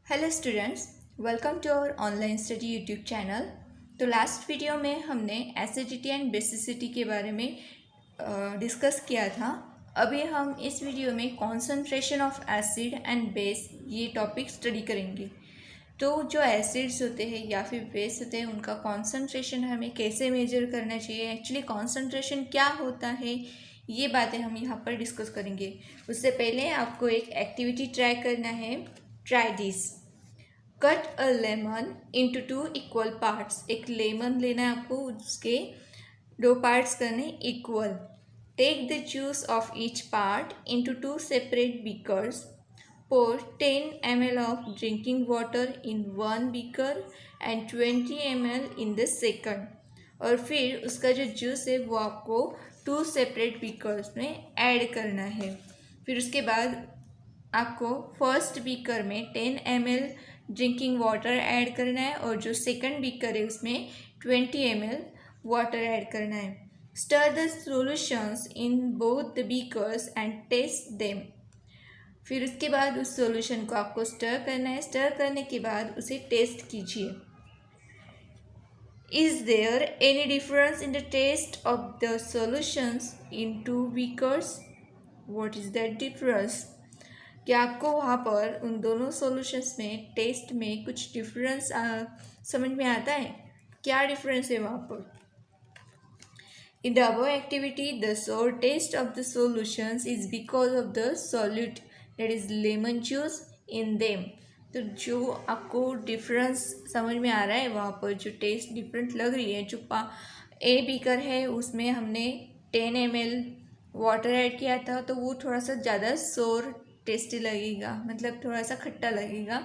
Hello students, welcome to our online study YouTube channel. तो last video में हमने acidity and basicity के बारे में डिस्कस किया था। अभी हम इस वीडियो में concentration of acid and base ये टॉपिक स्टडी करेंगे। तो जो एसिड्स होते हैं या फिर बेस होते हैं उनका कॉन्सेंट्रेशन हमें कैसे मेजर करना चाहिए, एक्चुअली कॉन्सेंट्रेशन क्या होता है, ये बातें हम यहाँ पर डिस्कस करेंगे। उससे पहले आपको एक एक्टिविटी ट्राई करना है। Try this. Cut a lemon into 2 equal parts. एक लेमन लेना है आपको, उसके 2 पार्ट्स करने equal. Take the juice of each part into 2 separate beakers. Pour 10 ml of drinking water in one beaker and 20 ml in the second। और फिर उसका जो जूस है वो आपको 2 सेपरेट बीकर्स में ऐड करना है। फिर उसके बाद आपको फर्स्ट बीकर में 10 ml ड्रिंकिंग वाटर ऐड करना है और जो सेकंड बीकर है उसमें 20 ml वाटर ऐड करना है। Stir the solutions in both the beakers and taste them. फिर उसके बाद उस सॉल्यूशन को आपको स्टर करना है। स्टर करने के बाद उसे टेस्ट कीजिए। Is there any difference in the taste of the solutions in 2 beakers? What is that difference? क्या आपको वहाँ पर उन दोनों सॉल्यूशंस में टेस्ट में कुछ डिफरेंस समझ में आता है? क्या डिफरेंस है वहाँ पर? In the above activity, the sour taste of the solutions is because of the solute, that is lemon juice in them। तो जो आपको डिफरेंस समझ में आ रहा है, वहाँ पर जो टेस्ट डिफरेंट लग रही है, जो ए बीकर है उसमें हमने 10 ml वाटर ऐड किया था तो वो थोड़ा सा ज़्यादा सोर टेस्टी लगेगा, मतलब थोड़ा सा खट्टा लगेगा।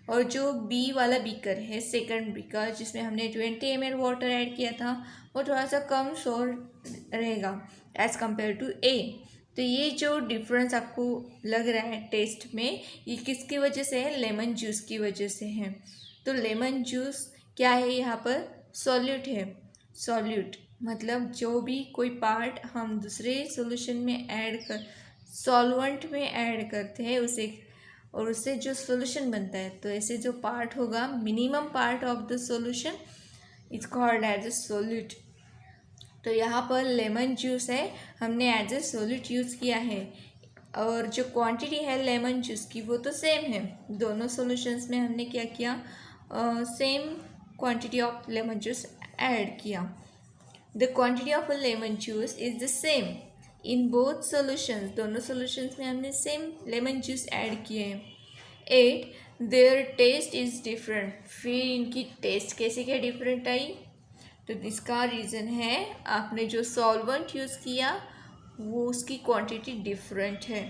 और जो बी वाला बीकर है, सेकंड बीकर, जिसमें हमने 20 ml वाटर ऐड किया था, वो थोड़ा सा कम सोर रहेगा एज़ कम्पेयर टू ए। तो ये जो डिफरेंस आपको लग रहा है टेस्ट में, ये किसकी वजह से है? लेमन जूस की वजह से है। तो लेमन जूस क्या है यहाँ पर? सॉल्यूट है। सॉल्यूट मतलब जो भी कोई पार्ट हम दूसरे सॉल्यूशन में ऐड कर, सॉल्वेंट में ऐड करते हैं उसे, और उससे जो सॉल्यूशन बनता है, तो ऐसे जो पार्ट होगा, minimum part of the solution is called as a solute. तो यहाँ पर लेमन जूस है, हमने एज ए सॉल्यूट यूज़ किया है। और जो क्वांटिटी है लेमन जूस की वो तो सेम है, दोनों सॉल्यूशंस में हमने क्या किया? Same quantity of lemon juice add किया। The quantity of a lemon juice is the same in both solutions. दोनों सॉल्यूशंस में हमने सेम लेमन जूस ऐड किए हैं। 8 देयर टेस्ट इज़ डिफरेंट। फिर इनकी टेस्ट कैसे क्या डिफरेंट आई? तो इसका रीज़न है आपने जो सॉल्वेंट यूज़ किया वो उसकी क्वांटिटी डिफरेंट है।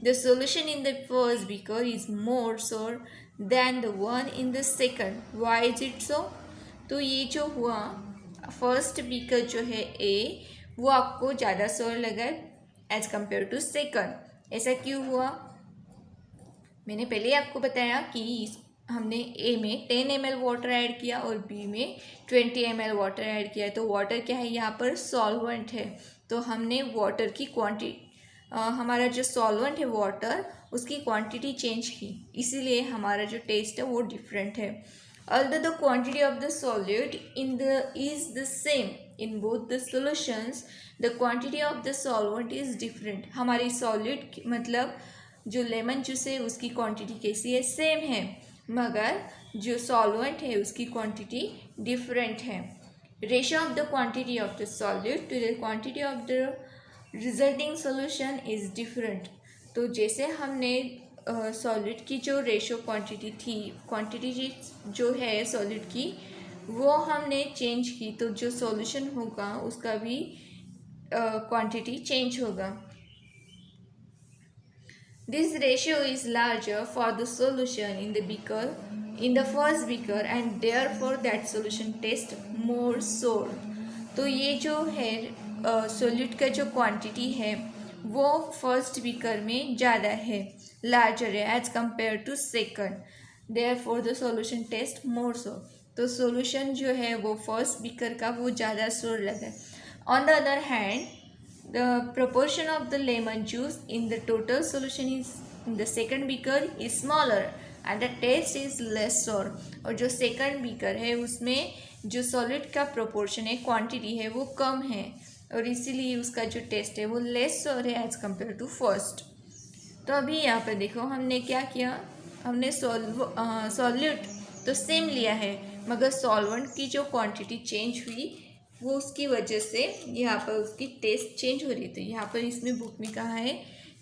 The solution in the first beaker is more sour than the one in the second. Why is it so? तो ये जो हुआ, फर्स्ट बीकर जो है ए, वो आपको ज़्यादा सोर लगा एज कम्पेयर टू सेकंड। ऐसा क्यों हुआ? मैंने पहले आपको बताया कि हमने ए में 10 ml वाटर ऐड किया और बी में 20 ml वाटर ऐड किया है। तो वाटर क्या है यहाँ पर? सॉल्वेंट है। तो हमने वाटर की क्वांटिटी, हमारा जो सॉल्वेंट है वाटर, उसकी क्वांटिटी चेंज की, इसीलिए हमारा जो टेस्ट है वो डिफरेंट है। Although the quantity of the solute is the same in both the solutions, the quantity of the solvent is different। हमारी solute मतलब जो लेमन जूस है उसकी क्वांटिटी कैसी है? सेम है, मगर जो सॉल्वेंट है उसकी क्वांटिटी डिफरेंट है। Ratio of the quantity of the solute to the quantity of the resulting solution is different. तो जैसे हमने सॉल्यूट की जो रेशियो क्वांटिटी थी, क्वांटिटी जो है सॉल्यूट की, वो हमने चेंज की, तो जो सॉल्यूशन होगा उसका भी क्वांटिटी चेंज होगा। This ratio is larger for the solution in the beaker, in the first beaker, and therefore that solution taste more sour. तो ये जो है सॉल्यूट का जो क्वांटिटी है वो फर्स्ट बीकर में ज़्यादा है, लार्जर है as compare to second, therefore the solution taste more sour. तो सॉल्यूशन जो है वो फर्स्ट बीकर का वो ज़्यादा सोर लगा है। On the other hand, the proportion of the lemon juice in the total solution is in the second beaker is smaller and the taste is less sour. और जो सेकंड बीकर है उसमें जो सॉलिड का प्रोपोर्शन है, quantity है, वो कम है और इसीलिए उसका जो टेस्ट है वो लेस सोर है एज कम्पेयर टू फर्स्ट। तो अभी यहाँ पर देखो हमने क्या किया, हमने सॉल्यूट तो सेम लिया है मगर सॉल्वेंट की जो क्वांटिटी चेंज हुई वो उसकी वजह से यहाँ पर उसकी टेस्ट चेंज हो रही थी। यहाँ पर इसमें बुक में कहा है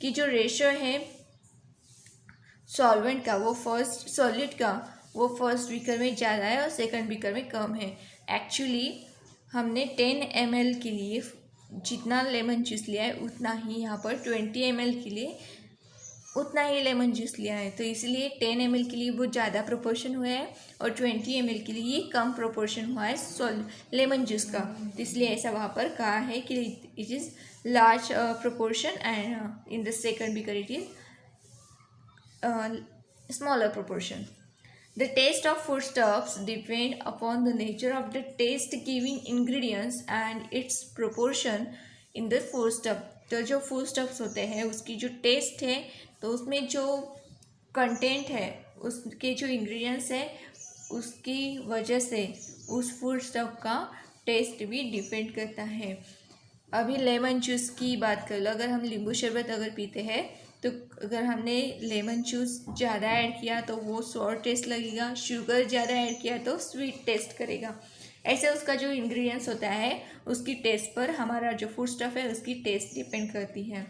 कि जो रेशो है सॉल्वेंट का वो फर्स्ट सॉल्यूट का वो फर्स्ट बीकर में ज़्यादा है और सेकंड बीकर में कम है। एक्चुअली हमने 10 ml के लिए जितना लेमन जूस लिया है उतना ही यहाँ पर 20 ml के लिए उतना ही लेमन जूस लिया है, तो इसलिए 10 ml के लिए वो ज़्यादा प्रोपोर्शन हुआ है और 20 ml के लिए कम प्रोपोर्शन हुआ है लेमन जूस का। तो इसलिए ऐसा वहाँ पर कहा है कि it is large proportion and in the second beaker it is smaller proportion. The taste of foodstuffs depend upon the nature of the taste-giving ingredients and its proportion in the foodstuff. तो जो foodstuffs होते हैं उसकी जो test है तो उसमें जो कंटेंट है उसके जो इंग्रेडिएंट्स है उसकी वजह से उस foodstuff का टेस्ट भी डिपेंड करता है। अभी लेमन जूस की बात कर लो, अगर हम नींबू शरबत अगर पीते हैं तो अगर हमने लेमन जूस ज़्यादा ऐड किया तो वो सोर टेस्ट लगेगा, शुगर ज़्यादा ऐड किया तो स्वीट टेस्ट करेगा। ऐसे उसका जो इंग्रेडिएंट्स होता है उसकी टेस्ट पर हमारा जो फूड स्टफ है उसकी टेस्ट डिपेंड करती है।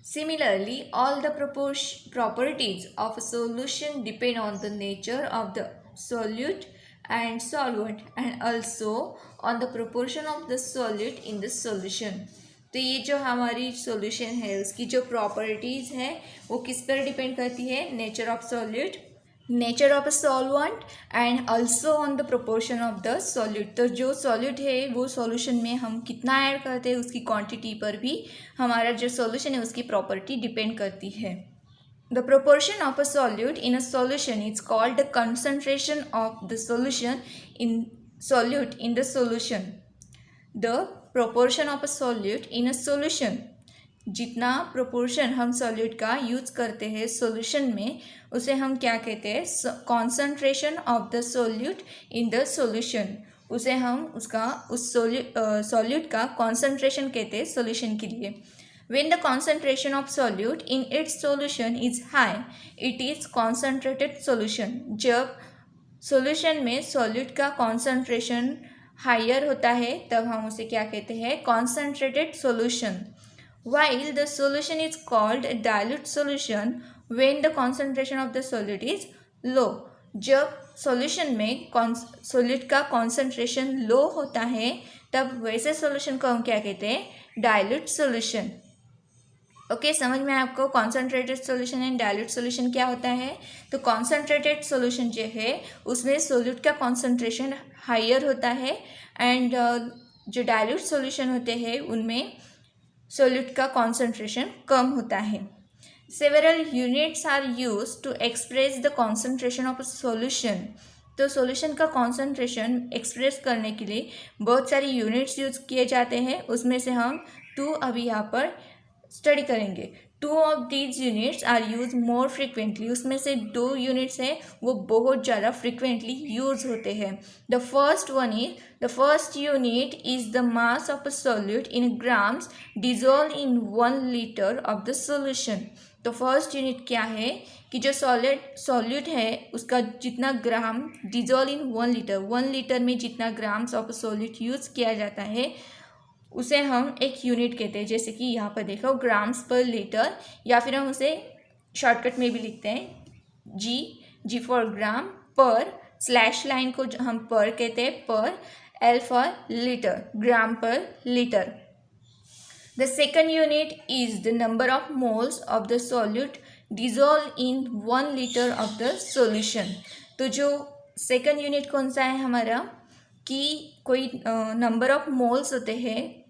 Similarly all the properties of a solution depend on the nature of the solute and solvent and also on the proportion of the solute in the solution। तो ये जो हमारी solution है उसकी जो प्रॉपर्टीज़ हैं वो किस पर डिपेंड करती है, nature of solute, nature of a solvent and also on the proportion of the solute. तो जो सॉल्यूट है वो सॉल्यूशन में हम कितना ऐड करते हैं उसकी क्वांटिटी पर भी हमारा जो सॉल्यूशन है उसकी प्रॉपर्टी डिपेंड करती है। The proportion of a solute in a solution is called the concentration of the solution in solute in the solution। The proportion of a solute in a solution, जितना proportion हम solute का use करते हैं solution में उसे हम क्या कहते हैं, concentration of the solute in the solution। उसे हम उसका उस solute का concentration कहते हैं solution के लिए। When the concentration of solute in its solution is high, it is concentrated solution। जब solution में solute का concentration higher होता है तब हम उसे क्या कहते हैं, concentrated solution। While the solution is called a dilute solution when the concentration of the solute is low। जब solution में solute का concentration low होता है तब वैसे solution को हम क्या कहते हैं, dilute solution। ओके समझ में आपको concentrated solution and dilute solution क्या होता है। तो कॉन्सेंट्रेटेड सॉल्यूशन जो है उसमें सोल्यूट का कॉन्सेंट्रेशन हायर होता है एंड जो डाइल्यूट सॉल्यूशन होते हैं उनमें सोल्यूट का कॉन्सेंट्रेशन कम होता है। Several units are used to express the concentration of a solution. तो सॉल्यूशन का कॉन्सेंट्रेशन एक्सप्रेस करने के लिए बहुत सारी यूनिट्स यूज किए जाते हैं, उसमें से हम 2 अभी यहाँ पर स्टडी करेंगे। 2 of these units are use more frequently. उसमें से 2 यूनिट्स हैं वो बहुत ज़्यादा फ्रिक्वेंटली यूज होते हैं। The first unit is the mass of a solute in grams dissolve in 1 litre of the solution. तो फर्स्ट यूनिट क्या है कि जो सॉल्यूट है उसका जितना ग्राम डिजोल्व इन 1 लीटर में जितना ग्राम्स ऑफ सॉल्यूट यूज किया जाता है उसे हम एक यूनिट कहते हैं। जैसे कि यहाँ पर देखो ग्राम्स पर लीटर, या फिर हम उसे शॉर्टकट में भी लिखते हैं जी फॉर ग्राम, पर स्लैश लाइन को हम पर कहते हैं, पर एल फॉर लीटर, ग्राम पर litre. The second unit is the number of moles of the solute dissolve in 1 litre of the solution. तो जो सेकंड यूनिट कौन सा है हमारा कि कोई नंबर ऑफ मोल्स होते हैं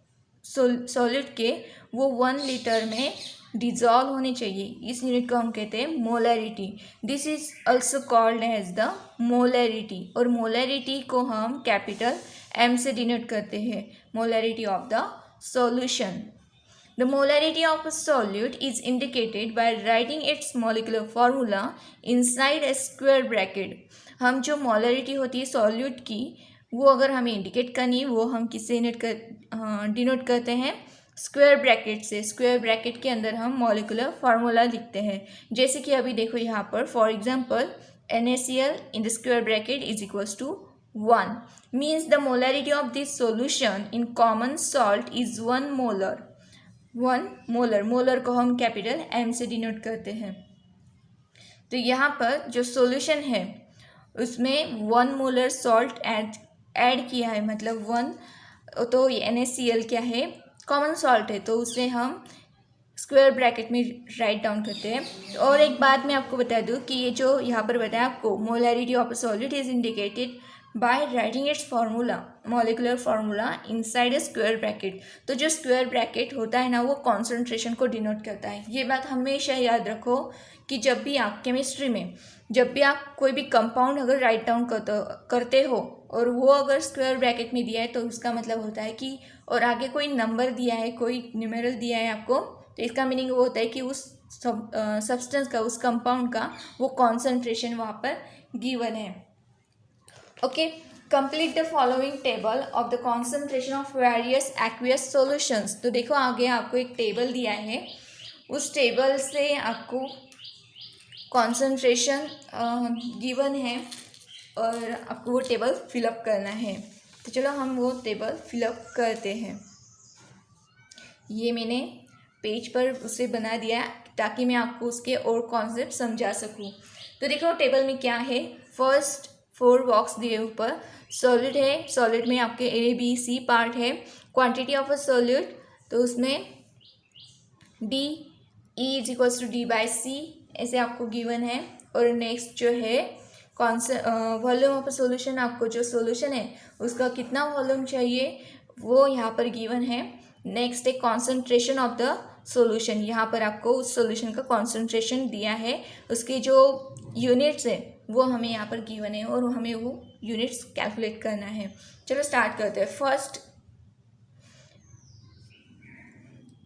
सॉल्यूट के वो 1 लीटर में डिजॉल्व होने चाहिए। इस यूनिट को हम कहते हैं molarity. This is also called as the molarity, और मोलैरिटी को हम कैपिटल M से डिनोट करते हैं, molarity of the solution. The molarity of a solute is indicated by writing its molecular formula inside a square bracket. हम जो molarity होती है solute की वो अगर हमें इंडिकेट करनी है वो हम किससे डिनोट करते हैं, स्क्वायर ब्रैकेट से। स्क्वायर ब्रैकेट के अंदर हम मॉलिकुलर फार्मूला लिखते हैं। जैसे कि अभी देखो यहाँ पर for example NaCl in the square bracket is equals to 1 means the molarity of this solution in common salt is 1 molar. 1 molar, molar को हम कैपिटल M से डिनोट करते हैं। तो यहाँ पर जो सॉल्यूशन है उसमें 1 मोलर सॉल्ट ऐड किया है, मतलब 1 तो NaCl क्या है, कॉमन सॉल्ट है, तो उसे हम स्क्वायर ब्रैकेट में राइट डाउन करते हैं। और एक बात मैं आपको बता दूं कि ये जो यहाँ पर बताया आपको molarity of a solute is indicated by writing it's formula, molecular formula inside a square bracket. तो जो स्क्वायर ब्रैकेट होता है ना वो कॉन्सेंट्रेशन को डिनोट करता है। ये बात हमेशा याद रखो कि जब भी आप केमिस्ट्री में जब भी आप कोई भी कंपाउंड अगर राइट डाउन करते हो और वो अगर स्क्वायर ब्रैकेट में दिया है तो उसका मतलब होता है कि, और आगे कोई नंबर दिया है, कोई न्यूमेरल दिया है आपको, तो इसका मीनिंग वो होता है कि उस सब्सटेंस का, उस कंपाउंड का वो कॉन्सेंट्रेशन वहाँ पर गिवन है। Okay, complete the following table of the concentration of various aqueous solutions. तो देखो आगे आपको एक टेबल दिया है, उस टेबल से आपको कॉन्सेंट्रेशन गिवन है और आपको वो टेबल फिलअप करना है। तो चलो हम वो टेबल फिलअप करते हैं। ये मैंने पेज पर उसे बना दिया ताकि मैं आपको उसके और कॉन्सेप्ट समझा सकूं। तो देखो टेबल में क्या है, फर्स्ट 4 बॉक्स दिए ऊपर सॉलिड है, सॉलिड में आपके ABC पार्ट है, क्वांटिटी ऑफ अ सॉलिड तो उसमें D E is equals to D/C ऐसे आपको गिवन है। और नेक्स्ट जो है वॉल्यूम ऑफ अ सॉल्यूशन, आपको जो सॉल्यूशन है उसका कितना वॉल्यूम चाहिए वो यहाँ पर गिवन है। नेक्स्ट है कॉन्सेंट्रेशन ऑफ द सॉल्यूशन, यहाँ पर आपको उस सॉल्यूशन का कॉन्सेंट्रेशन दिया है, उसके जो यूनिट्स है वो हमें यहाँ पर गिवन है और हमें वो यूनिट्स कैलकुलेट करना है। चलो स्टार्ट करते हैं। फर्स्ट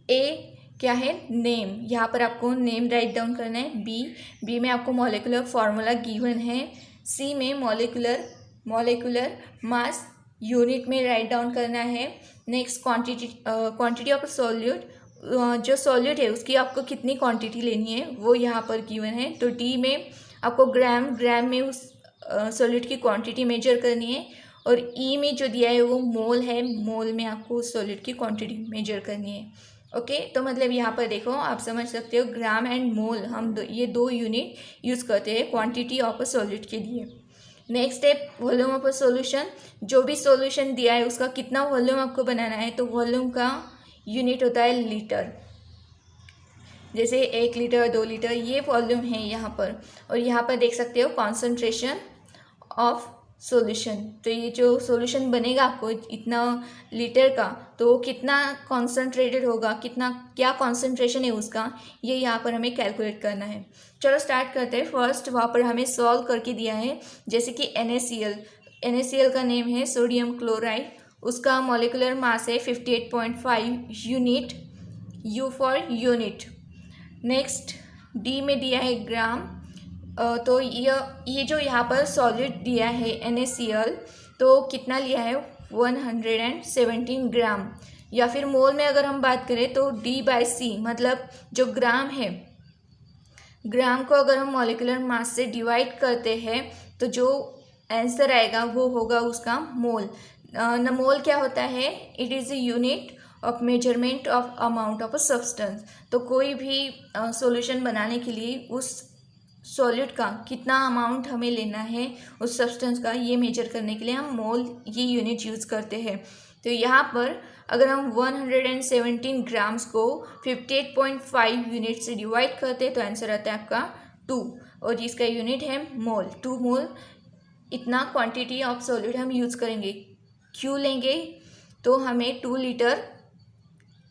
ए क्या है, नेम, यहाँ पर आपको नेम राइट डाउन करना है। बी में आपको मॉलिकुलर फार्मूला गिवन है। सी में मॉलिकुलर मास यूनिट में राइट डाउन करना है। नेक्स्ट क्वांटिटी ऑफ सॉल्यूट, जो सॉल्यूट है उसकी आपको कितनी क्वांटिटी लेनी है वो यहाँ पर गिवन है। तो डी में आपको ग्राम में उस सॉल्यूट की क्वांटिटी मेजर करनी है। और ई में जो दिया है वो मोल है, मोल में आपको उस सॉल्यूट की क्वांटिटी मेजर करनी है। ओके, तो मतलब यहाँ पर देखो आप समझ सकते हो ग्राम एंड मोल हम ये 2 यूनिट यूज़ करते हैं क्वांटिटी ऑफ अ सॉल्यूट के लिए। नेक्स्ट है वॉल्यूम ऑफ अ सॉल्यूशन, जो भी सॉल्यूशन दिया है उसका कितना वॉल्यूम आपको बनाना है, तो वॉल्यूम का यूनिट होता है लीटर, जैसे 1 लीटर 2 लीटर ये वॉल्यूम है यहाँ पर। और यहाँ पर देख सकते हो कॉन्सेंट्रेशन ऑफ सॉल्यूशन, तो ये जो सॉल्यूशन बनेगा आपको इतना लीटर का तो वो कितना कॉन्सेंट्रेटेड होगा, कितना क्या कॉन्सेंट्रेशन है उसका, ये यहाँ पर हमें कैलकुलेट करना है। चलो स्टार्ट करते हैं। फर्स्ट वहाँ पर हमें सॉल्व करके दिया है, जैसे कि NaCl का नेम है सोडियम क्लोराइड, उसका मॉलिकुलर मास है 58.5 unit, U for unit. Next D में दिया है ग्राम, तो ये जो यहाँ पर सॉलिड दिया है NaCl तो कितना लिया है 117 ग्राम, या फिर मोल में अगर हम बात करें तो D/C मतलब जो ग्राम है, ग्राम को अगर हम मॉलिकुलर मास से डिवाइड करते हैं तो जो आंसर आएगा वो होगा उसका मोल। न मोल क्या होता है, it is a unit of measurement of amount of a substance. तो कोई भी सॉल्यूशन बनाने के लिए उस सॉल्यूट का कितना अमाउंट हमें लेना है उस सब्सटेंस का, ये मेजर करने के लिए हम मोल ये यूनिट यूज़ करते हैं। तो यहाँ पर अगर हम 117 ग्राम्स को 58.5 यूनिट से डिवाइड करते हैं तो आंसर आता है आपका 2, और जिसका यूनिट है मोल। 2 मोल इतना क्वांटिटी ऑफ सॉल्यूट हम यूज़ करेंगे। क्यों लेंगे, तो हमें 2 लीटर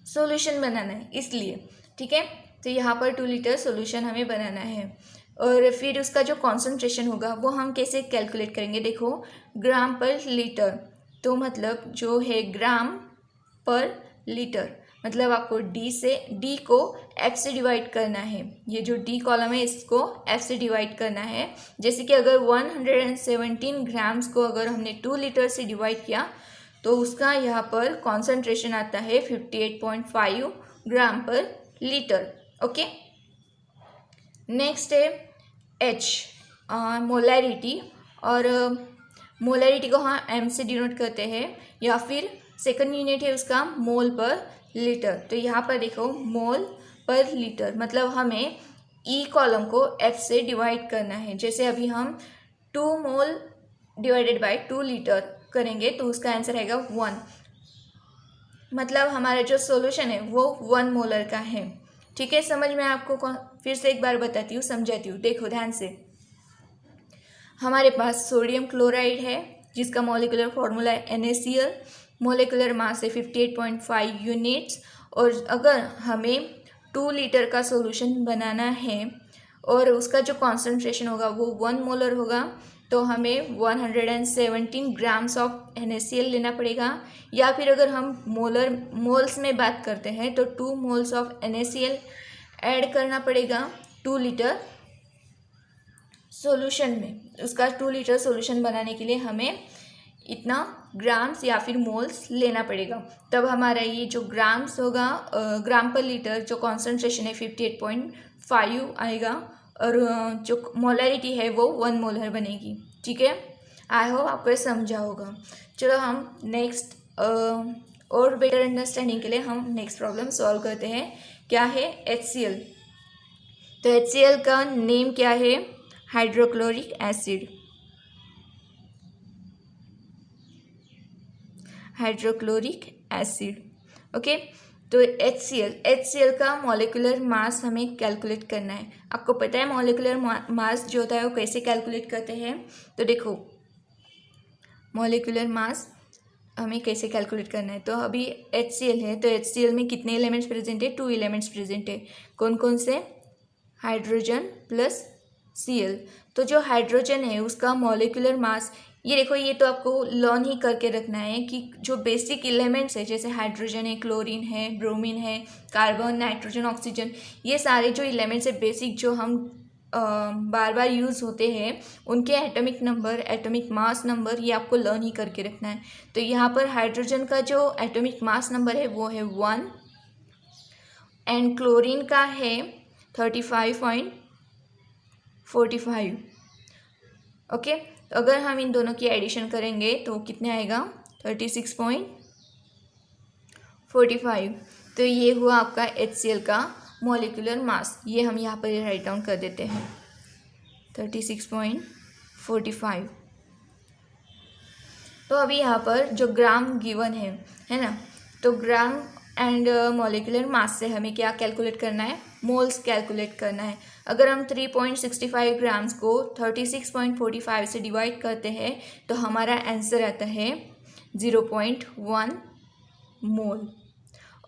सॉल्यूशन बनाना है इसलिए, ठीक है। तो यहाँ पर 2 लीटर सॉल्यूशन हमें बनाना है। और फिर उसका जो कॉन्सेंट्रेशन होगा वो हम कैसे कैलकुलेट करेंगे, देखो ग्राम पर लीटर, तो मतलब जो है ग्राम पर लीटर, मतलब आपको डी को एफ से डिवाइड करना है। ये जो डी कॉलम है इसको एफ से डिवाइड करना है। जैसे कि अगर 117 ग्राम्स को अगर हमने 2 लीटर से डिवाइड किया तो उसका यहाँ पर कॉन्सेंट्रेशन आता है 58.5 ग्राम पर लीटर। ओके, नेक्स्ट है एच, मोलैरिटी। और मोलैरिटी को हम एम से डिनोट करते हैं, या फिर सेकंड यूनिट है उसका मोल पर लीटर। तो यहाँ पर देखो मोल पर लीटर, मतलब हमें ई कॉलम को एफ से डिवाइड करना है। जैसे अभी हम 2 मोल डिवाइडेड बाय 2 लीटर करेंगे तो उसका आंसर आएगा 1, मतलब हमारा जो सॉल्यूशन है वो 1 मोलर का है। ठीक है, समझ में आपको? फिर से एक बार बताती हूँ, समझाती हूँ, देखो ध्यान से। हमारे पास सोडियम क्लोराइड है जिसका मॉलिक्यूलर फॉर्मूला है NaCl, मॉलिक्यूलर मास है 58.5 यूनिट्स। और अगर हमें 2 लीटर का सॉल्यूशन बनाना है और उसका जो कॉन्सेंट्रेशन होगा वो 1 मोलर होगा, तो हमें 117 ग्राम्स ऑफ NaCl लेना पड़ेगा। या फिर अगर हम मोल्स में बात करते हैं तो 2 मोल्स ऑफ NaCl ऐड करना पड़ेगा 2 लीटर सॉल्यूशन में। उसका 2 लीटर सॉल्यूशन बनाने के लिए हमें इतना ग्राम्स या फिर मोल्स लेना पड़ेगा, तब हमारा ये जो ग्राम्स होगा, ग्राम पर लीटर जो कॉन्सेंट्रेशन है 58.5 आएगा, और जो मोलैरिटी है वो 1 मोलर बनेगी। ठीक है, आई होप आपको समझा होगा। चलो हम नेक्स्ट और बेटर अंडरस्टैंडिंग के लिए हम नेक्स्ट प्रॉब्लम सॉल्व करते हैं। क्या है? HCl। तो HCl का नेम क्या है? Hydrochloric acid. Hydrochloric acid. Okay, तो HCl का मॉलिक्यूलर मास हमें कैलकुलेट करना है। आपको पता है मॉलिक्यूलर मास जो होता है वो कैसे कैलकुलेट करते हैं? तो देखो मॉलिक्यूलर मास हमें कैसे कैलकुलेट करना है। तो अभी HCl है, तो HCl में कितने एलिमेंट्स प्रेजेंट है? 2 एलिमेंट्स प्रेजेंट है। कौन कौन से? Hydrogen plus Cl। तो जो हाइड्रोजन है उसका मॉलिक्यूलर मास, ये देखो, ये तो आपको लर्न ही करके रखना है कि जो बेसिक एलिमेंट्स है जैसे हाइड्रोजन है, क्लोरीन है, ब्रोमीन है, कार्बन, नाइट्रोजन, ऑक्सीजन, ये सारे जो एलिमेंट्स है बेसिक जो हम बार बार यूज़ होते हैं, उनके atomic number, atomic mass number, ये आपको लर्न ही करके रखना है। तो यहाँ पर हाइड्रोजन का जो एटॉमिक मास नंबर है वो है 1, एंड क्लोरीन का है 35.45। ओके, तो अगर हम इन दोनों की एडिशन करेंगे तो कितने आएगा? 36.45। तो ये हुआ आपका HCl का मॉलिक्यूलर मास। ये हम यहाँ पर राइट डाउन कर देते हैं 36.45। तो अभी यहाँ पर जो ग्राम गिवन है ना, तो ग्राम एंड मॉलिक्यूलर मास से हमें क्या कैलकुलेट करना है? मोल्स कैलकुलेट करना है। अगर हम 3.65 ग्राम्स को 36.45 से डिवाइड करते हैं तो हमारा आंसर आता है 0.1 मोल।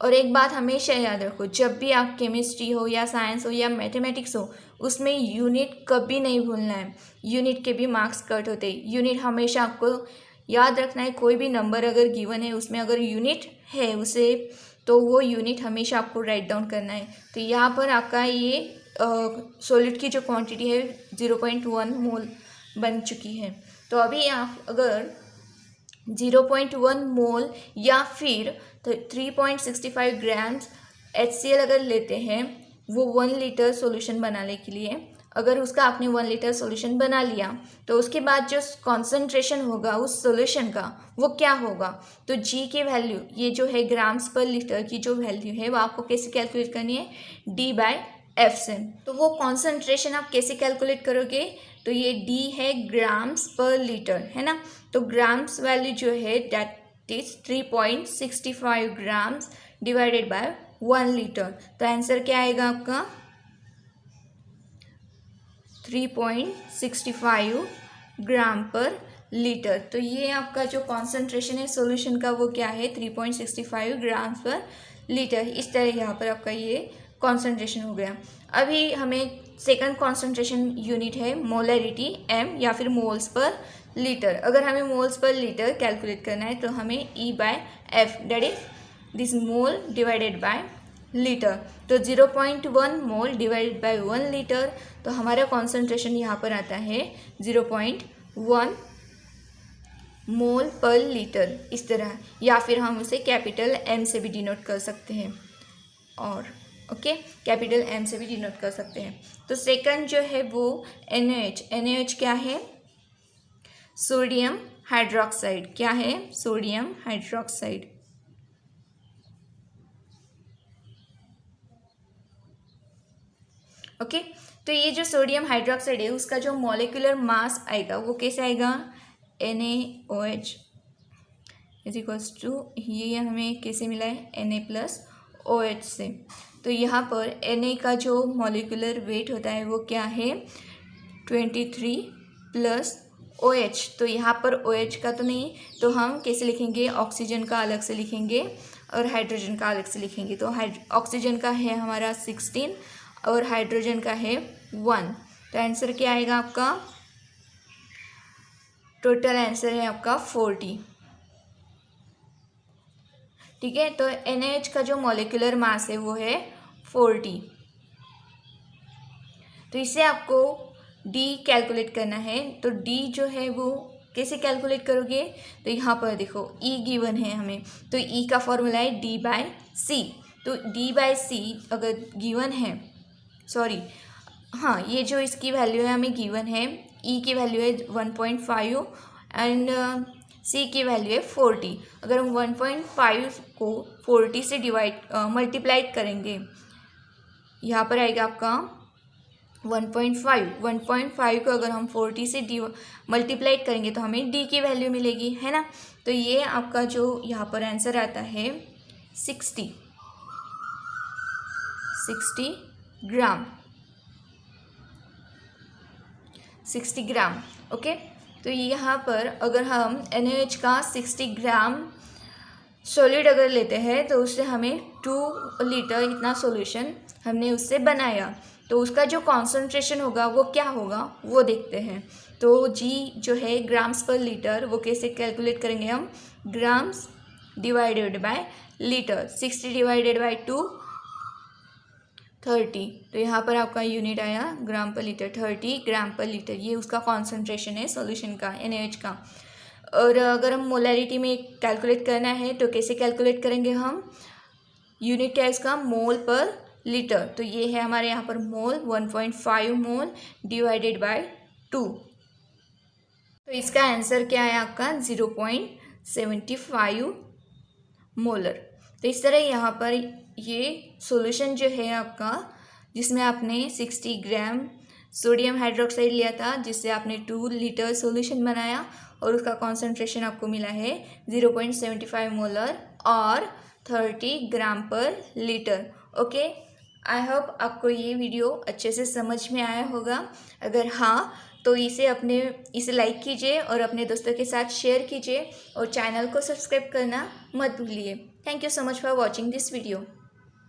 और एक बात हमेशा याद रखो, जब भी आप केमिस्ट्री हो या साइंस हो या मैथमेटिक्स हो, उसमें यूनिट कभी नहीं भूलना है। यूनिट के भी मार्क्स कट होते हैं। यूनिट हमेशा आपको याद रखना है। कोई भी नंबर अगर गिवन है उसमें अगर यूनिट है उसे, तो वो यूनिट हमेशा आपको राइट डाउन करना है। तो यहाँ पर आपका ये सॉलिड की जो क्वांटिटी है 0.1 मोल बन चुकी है। तो अभी आप अगर 0.1 मोल या फिर 3.65 ग्राम्स HCl अगर लेते हैं वो 1 लीटर सॉल्यूशन बनाने के लिए, अगर उसका आपने 1 लीटर सॉल्यूशन बना लिया तो उसके बाद जो कॉन्सेंट्रेशन होगा उस सॉल्यूशन का वो क्या होगा? तो G की वैल्यू, ये जो है ग्राम्स पर लीटर की जो वैल्यू है वो आपको कैसे कैलकुलेट करनी है? D/F से। तो वो कॉन्सेंट्रेशन आप कैसे कैलकुलेट करोगे? तो ये D है ग्राम्स पर लीटर, है ना। तो ग्राम्स वैल्यू जो है that is 3.65 grams divided by 1 litre. तो आंसर क्या आएगा आपका? 3.65 ग्राम पर लीटर। तो ये आपका जो कॉन्सेंट्रेशन है सॉल्यूशन का वो क्या है? 3.65 ग्राम पर लीटर। इस तरह यहाँ पर आपका ये कॉन्सेंट्रेशन हो गया। अभी हमें सेकंड कॉन्सेंट्रेशन यूनिट है मोलैरिटी M या फिर मोल्स पर लीटर। अगर हमें मोल्स पर लीटर कैलकुलेट करना है तो हमें E/F that is this mole divided by litre. तो 0.1 मोल डिवाइडेड बाय 1 लीटर, तो हमारा कॉन्सेंट्रेशन यहाँ पर आता है 0.1 मोल पर लीटर, इस तरह, या फिर हम उसे कैपिटल M से भी डिनोट कर सकते हैं, और ओके कैपिटल M से भी डिनोट कर सकते हैं। तो सेकंड जो है वो NaOH क्या है? Sodium hydroxide. क्या है? Sodium hydroxide. ओके तो ये जो सोडियम हाइड्रोक्साइड है उसका जो मॉलिक्यूलर मास आएगा वो कैसे आएगा? NaOH इज इक्वल्स टू, ये हमें कैसे मिला है? Na+OH से। तो यहाँ पर Na का जो मॉलिक्यूलर वेट होता है वो क्या है? 23 + OH। तो यहाँ पर OH का तो नहीं, तो हम कैसे लिखेंगे? ऑक्सीजन का अलग से लिखेंगे और हाइड्रोजन का अलग से लिखेंगे। तो ऑक्सीजन का है हमारा 16 और हाइड्रोजन का है 1। तो आंसर क्या आएगा आपका? टोटल आंसर है आपका 40। ठीक है, तो NaOH का जो मॉलिक्यूलर मास है वो है 40। तो इससे आपको D कैलकुलेट करना है। तो D जो है वो कैसे कैलकुलेट करोगे? तो यहाँ पर देखो E गिवन है हमें, तो E का फॉर्मूला है D/C। तो D/C अगर गिवन है, सॉरी हाँ, ये जो इसकी वैल्यू है हमें गिवन है, E की वैल्यू है 1.5 एंड C की वैल्यू है 40। अगर हम 1.5 को 40 से मल्टीप्लाई करेंगे, यहाँ पर आएगा आपका 1.5 को अगर हम 40 से मल्टीप्लाई करेंगे तो हमें D की वैल्यू मिलेगी, है ना। तो ये आपका जो यहाँ पर आंसर आता है 60 ग्राम, 60 ग्राम। ओके तो यहाँ पर अगर हम NaOH का 60 ग्राम सॉलिड अगर लेते हैं तो उससे हमें 2 लीटर इतना सॉल्यूशन हमने उससे बनाया, तो उसका जो कॉन्सेंट्रेशन होगा वो क्या होगा वो देखते हैं। तो G जो है ग्राम्स पर लीटर, वो कैसे कैलकुलेट करेंगे हम? Grams divided by litre. 60 divided by 2 30। तो यहाँ पर आपका यूनिट आया ग्राम पर लीटर, 30 ग्राम पर लीटर। ये उसका कॉन्सेंट्रेशन है सॉल्यूशन का, NaOH का। और अगर हम मोलैरिटी में कैलकुलेट करना है तो कैसे कैलकुलेट करेंगे हम? यूनिट क्या है इसका? मोल पर लीटर। तो ये है हमारे यहाँ पर मोल, 1.5 मोल डिवाइडेड बाय 2। तो इसका आंसर क्या है आपका? 0.75 मोलर। तो इस तरह यहाँ पर ये सॉल्यूशन जो है आपका, जिसमें आपने 60 ग्राम सोडियम हाइड्रोक्साइड लिया था, जिससे आपने 2 लीटर सॉल्यूशन बनाया और उसका कॉन्सेंट्रेशन आपको मिला है 0.75 मोलर और 30 ग्राम पर लीटर। ओके, आई होप आपको ये वीडियो अच्छे से समझ में आया होगा। अगर हाँ तो इसे लाइक कीजिए और अपने दोस्तों के साथ शेयर कीजिए और चैनल को सब्सक्राइब करना मत भूलिए। Thank you so much for watching this video.